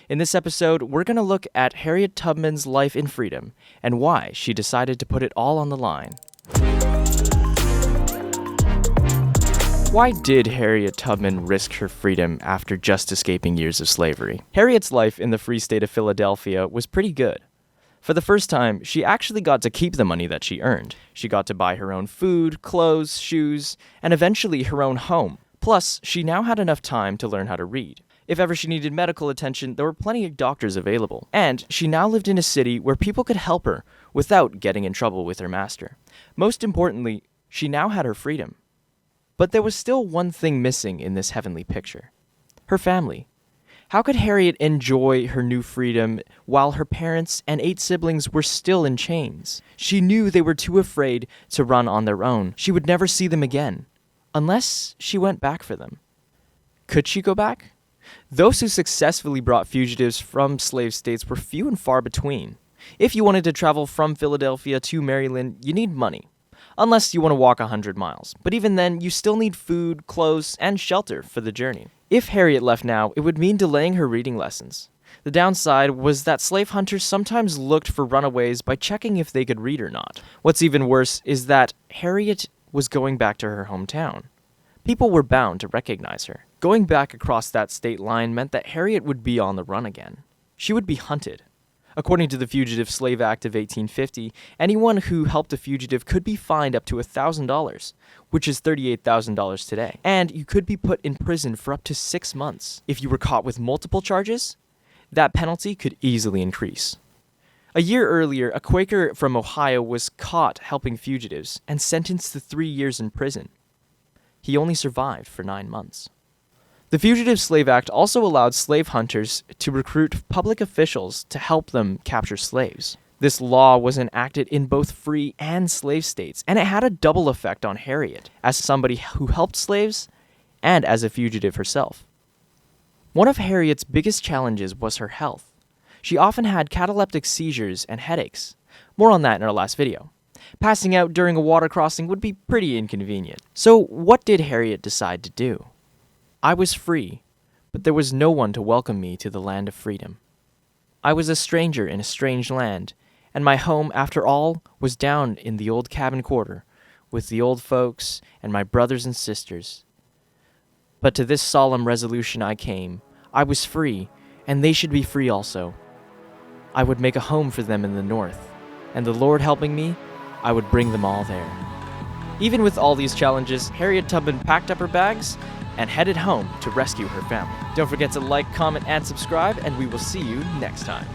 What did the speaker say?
In this episode, we're going to look at Harriet Tubman's life in freedom and why she decided to put it all on the line. Why did Harriet Tubman risk her freedom after just escaping years of slavery? Harriet's life in the free state of Philadelphia was pretty good. For the first time, she actually got to keep the money that she earned. She got to buy her own food, clothes, shoes, and eventually her own home. Plus, she now had enough time to learn how to read. If ever she needed medical attention, there were plenty of doctors available. And she now lived in a city where people could help her without getting in trouble with her master. Most importantly, she now had her freedom. But there was still one thing missing in this heavenly picture: her family. How could Harriet enjoy her new freedom while her parents and 8 siblings were still in chains? She knew they were too afraid to run on their own. She would never see them again, unless she went back for them. Could she go back? Those who successfully brought fugitives from slave states were few and far between. If you wanted to travel from Philadelphia to Maryland, you need money. Unless you want to walk 100 miles. But even then, you still need food, clothes, and shelter for the journey. If Harriet left now, it would mean delaying her reading lessons. The downside was that slave hunters sometimes looked for runaways by checking if they could read or not. What's even worse is that Harriet was going back to her hometown. People were bound to recognize her. Going back across that state line meant that Harriet would be on the run again. She would be hunted. According to the Fugitive Slave Act of 1850, anyone who helped a fugitive could be fined up to $1,000, which is $38,000 today. And you could be put in prison for up to 6 months. If you were caught with multiple charges, that penalty could easily increase. A year earlier, a Quaker from Ohio was caught helping fugitives and sentenced to 3 years in prison. He only survived for 9 months. The Fugitive Slave Act also allowed slave hunters to recruit public officials to help them capture slaves. This law was enacted in both free and slave states, and it had a double effect on Harriet, as somebody who helped slaves and as a fugitive herself. One of Harriet's biggest challenges was her health. She often had cataleptic seizures and headaches. More on that in our last video. Passing out during a water crossing would be pretty inconvenient. So what did Harriet decide to do? I was free, but there was no one to welcome me to the land of freedom. I was a stranger in a strange land, and my home, after all, was down in the old cabin quarter, with the old folks and my brothers and sisters. But to this solemn resolution I came. I was free, and they should be free also. I would make a home for them in the north, and the Lord helping me, I would bring them all there. Even with all these challenges, Harriet Tubman packed up her bags and headed home to rescue her family. Don't forget to like, comment, and subscribe, and we will see you next time.